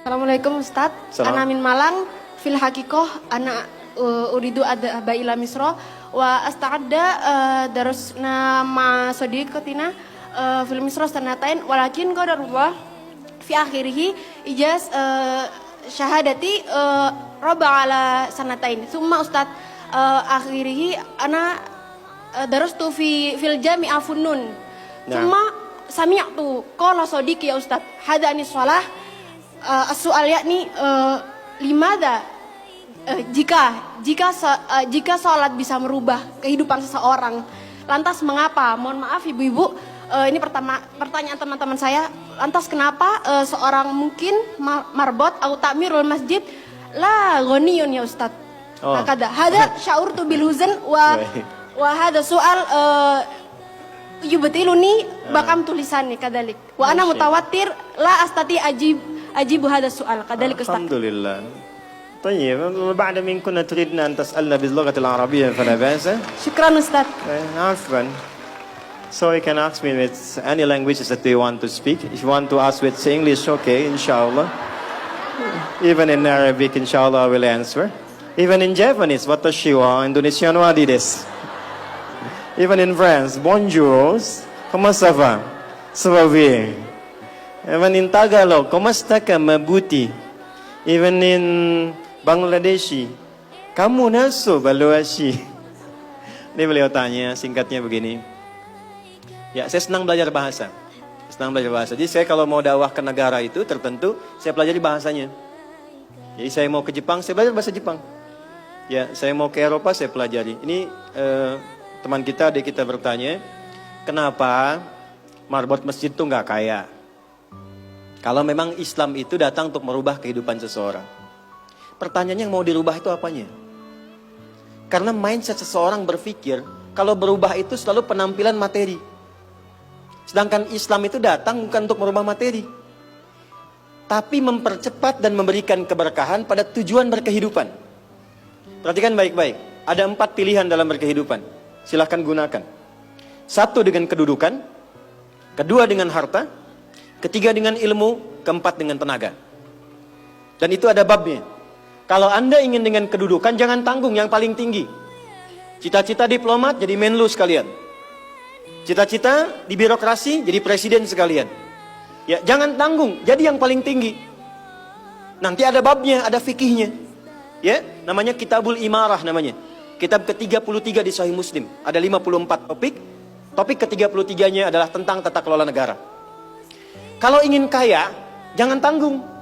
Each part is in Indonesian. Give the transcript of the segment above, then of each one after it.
Assalamualaikum Ustaz. Ana min Malang fil hakikoh ana uridu ada ila Misra wa asta'adda darusna ma sadiqatina fil Misra sanatain walakin qadarullah fi akhirih ijaz syahadati raba ala sanatain. Summa Ustaz akhirih ana darastu fil jami'a funnun. Summa sami'tu qala sadiqi ya Ustaz hada anis shalah as-su'al yakni limada jika sholat bisa merubah kehidupan seseorang, lantas mengapa? Mohon maaf ibu-ibu, ini pertanyaan teman-teman saya. Lantas kenapa seorang mungkin marbot atau takmirul masjid la ghaniyun ya Ustaz? Hakada hada sya'urtu bil huzn wa hada soal yubtiluni bakam tulisan nih kadalik wa ana mutawatir la astati ajibu hada soal kadalik Ustaz. Alhamdulillah. طيب بعد من كنا تريدنا أن تسألنا باللغة العربية فلا بأس. شكرا أستاذ. عفوا. So you can ask me with any languages that you want to speak. If you want to ask with English, okay, inshallah. Even in Arabic, inshallah, I will answer. Even in Japanese, watashi wa Indonesian wa desu. Even in France, bonjour, comment ça va? Ça va bien. Even in Tagalog, kumusta ka mabuti? Even in Bangladeshi, kamu naso baluashi. Ini beliau tanya, singkatnya begini. Ya, saya senang belajar bahasa. Jadi saya kalau mau dakwah ke negara itu tertentu, saya pelajari bahasanya. Jadi saya mau ke Jepang, saya belajar bahasa Jepang. Ya, saya mau ke Eropa, saya pelajari. Ini teman kita, adik kita bertanya, kenapa marbot masjid itu nggak kaya? Kalau memang Islam itu datang untuk merubah kehidupan seseorang. Pertanyaannya yang mau dirubah itu apanya? Karena mindset seseorang berpikir, kalau berubah itu selalu penampilan materi. Sedangkan Islam itu datang bukan untuk merubah materi, tapi mempercepat dan memberikan keberkahan pada tujuan berkehidupan. Perhatikan baik-baik, ada 4 pilihan dalam berkehidupan. Silahkan gunakan. 1 dengan kedudukan, 2 dengan harta, 3 dengan ilmu, 4 dengan tenaga. Dan itu ada babnya. Kalau Anda ingin dengan kedudukan, jangan tanggung yang paling tinggi. Cita-cita diplomat jadi menlu sekalian. Cita-cita di birokrasi jadi presiden sekalian. Ya, jangan tanggung, jadi yang paling tinggi. Nanti ada babnya, ada fikihnya. Ya, namanya Kitabul Imarah namanya. Kitab ke-33 di Sahih Muslim. Ada 54 topik. Topik ke-33-nya adalah tentang tata kelola negara. Kalau ingin kaya, jangan tanggung.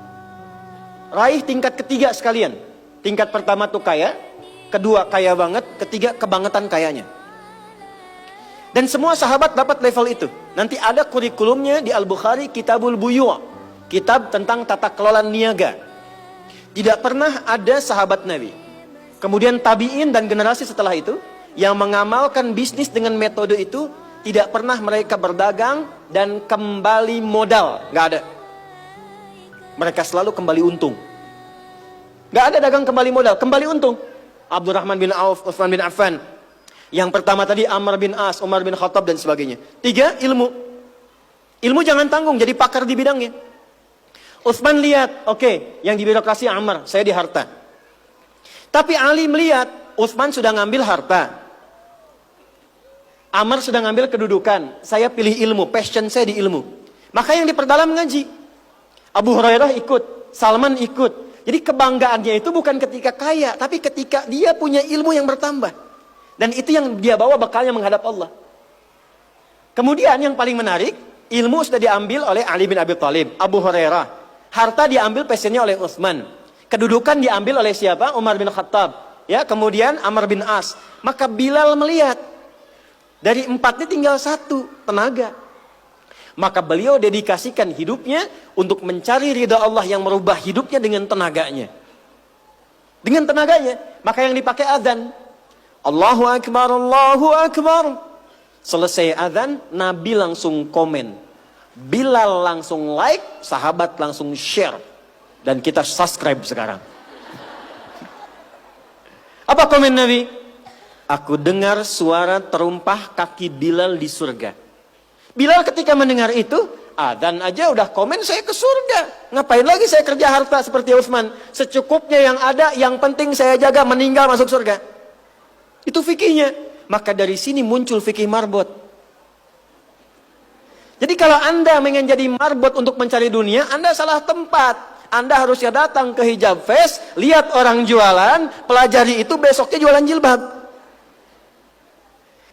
Raih tingkat ketiga sekalian. Tingkat pertama tuh kaya, kedua kaya banget, ketiga kebangetan kayanya. Dan semua sahabat dapat level itu. Nanti ada kurikulumnya di Al-Bukhari, Kitabul Buyu', kitab tentang tata kelola niaga. Tidak pernah ada sahabat Nabi, kemudian tabi'in dan generasi setelah itu yang mengamalkan bisnis dengan metode itu. Tidak pernah mereka berdagang dan kembali modal. Nggak ada. Mereka selalu kembali untung. Nggak ada dagang kembali modal, kembali untung. Abdurrahman bin Auf, Utsman bin Affan. Yang pertama tadi Amr bin As, Umar bin Khattab dan sebagainya. 3, ilmu. Ilmu jangan tanggung, jadi pakar di bidangnya. Utsman lihat, oke, yang di birokrasi Amr, saya di harta. Tapi Ali melihat, Utsman sudah ngambil harta. Amr sudah ngambil kedudukan, saya pilih ilmu, passion saya di ilmu. Maka yang diperdalam ngaji. Abu Hurairah ikut, Salman ikut. Jadi kebanggaannya itu bukan ketika kaya, tapi ketika dia punya ilmu yang bertambah. Dan itu yang dia bawa bekalnya menghadap Allah. Kemudian yang paling menarik, ilmu sudah diambil oleh Ali bin Abi Thalib, Abu Hurairah. Harta diambil passionnya oleh Utsman. Kedudukan diambil oleh siapa? Umar bin Khattab. Ya, kemudian Amr bin As. Maka Bilal melihat, dari 4 ini tinggal 1, tenaga. Maka beliau dedikasikan hidupnya untuk mencari ridha Allah yang merubah hidupnya dengan tenaganya. Dengan tenaganya. Maka yang dipakai azan. Allahu Akbar, Allahu Akbar. Selesai azan, Nabi langsung komen. Bilal langsung like, sahabat langsung share. Dan kita subscribe sekarang. Apa komen Nabi? Aku dengar suara terumpah kaki Bilal di surga. Bilal ketika mendengar itu, Adzan aja udah komen saya ke surga. Ngapain lagi saya kerja harta seperti Utsman? Secukupnya yang ada, yang penting saya jaga, meninggal masuk surga. Itu fikihnya. Maka dari sini muncul fikih marbot. Jadi kalau Anda ingin jadi marbot untuk mencari dunia, Anda salah tempat. Anda harusnya datang ke Hijab Fest, lihat orang jualan, pelajari itu, besoknya jualan jilbab.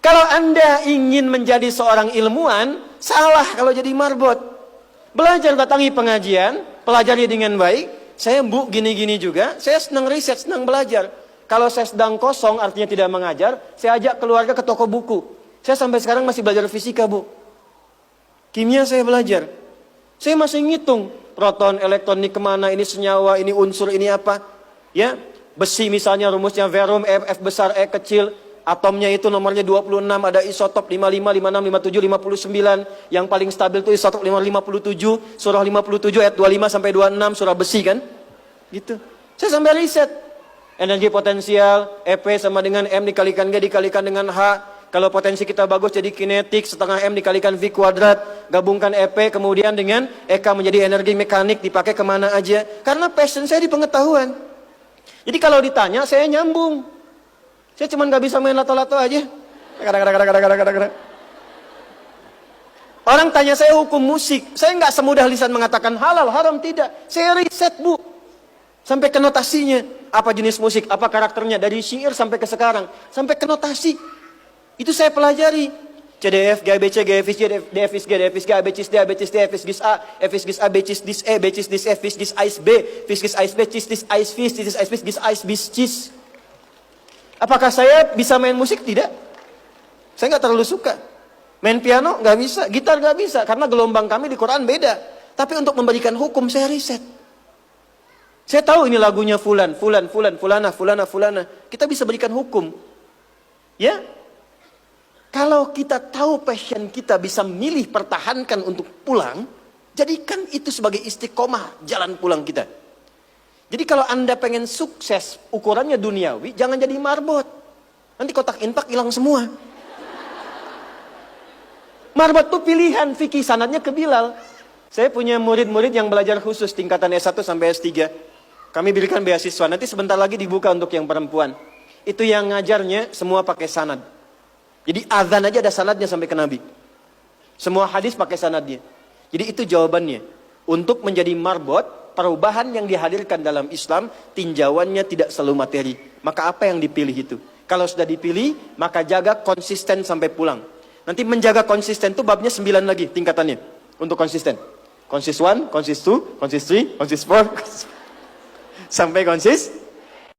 Kalau Anda ingin menjadi seorang ilmuwan, salah kalau jadi marbot. Belajar, datangi pengajian, pelajari dengan baik. Saya Bu gini-gini juga, saya senang riset, senang belajar. Kalau saya sedang kosong, artinya tidak mengajar, saya ajak keluarga ke toko buku. Saya sampai sekarang masih belajar fisika, Bu. Kimia saya belajar. Saya masih ngitung proton, elektron, ini kemana, ini senyawa, ini unsur, ini apa. Ya, besi misalnya rumusnya verum, F besar, E kecil. Atomnya itu nomornya 26, ada isotop 55, 56, 57, 59. Yang paling stabil itu isotop 57, surah 57 ayat 25 sampai 26, surah besi kan. Gitu. Saya sampai riset. Energi potensial, EP sama dengan M dikalikan G dikalikan dengan H. Kalau potensi kita bagus jadi kinetik, setengah M dikalikan V kuadrat. Gabungkan EP kemudian dengan EK menjadi energi mekanik, dipakai kemana aja. Karena passion saya di pengetahuan. Jadi kalau ditanya, saya nyambung. Saya cuma nggak bisa main lato-lato aja. Orang tanya saya hukum musik. Saya nggak semudah lisan mengatakan halal, haram, tidak. Saya riset, Bu. Sampai ke notasinya. Apa jenis musik, apa karakternya. Dari syair sampai ke sekarang. Sampai ke notasi. Itu saya pelajari. CDF, GABC, GFIS, DFIS, G, DFIS, G, ABCIS, D, ABCIS, D, FIS, GIS A, FIS, GIS A, BCIS, DIS E, BCIS, DIS F, FIS, GIS AIS B, FIS, GIS AIS B, CIS, DIS AIS FIS, CIS, AIS FIS, GIS AIS BIS, CIS. Apakah saya bisa main musik? Tidak. Saya nggak terlalu suka. Main piano nggak bisa, gitar nggak bisa, karena gelombang kami di Quran beda. Tapi untuk memberikan hukum, saya riset. Saya tahu ini lagunya fulan, fulana. Kita bisa berikan hukum. Ya? Kalau kita tahu passion kita bisa milih pertahankan untuk pulang, jadikan itu sebagai istiqomah jalan pulang kita. Jadi kalau Anda pengen sukses, ukurannya duniawi, jangan jadi marbot. Nanti kotak infak hilang semua. Marbot itu pilihan, fikih sanadnya ke Bilal. Saya punya murid-murid yang belajar khusus tingkatan S1 sampai S3. Kami berikan beasiswa, nanti sebentar lagi dibuka untuk yang perempuan. Itu yang ngajarnya semua pakai sanad. Jadi azan aja ada sanadnya sampai ke Nabi. Semua hadis pakai sanadnya. Jadi itu jawabannya. Untuk menjadi marbot, perubahan yang dihadirkan dalam Islam, tinjauannya tidak selalu materi. Maka apa yang dipilih itu? Kalau sudah dipilih, maka jaga konsisten sampai pulang. Nanti menjaga konsisten itu babnya 9 lagi tingkatannya. Untuk konsisten. Konsis 1, konsis 2, konsis 3, konsis 4. Sampai konsis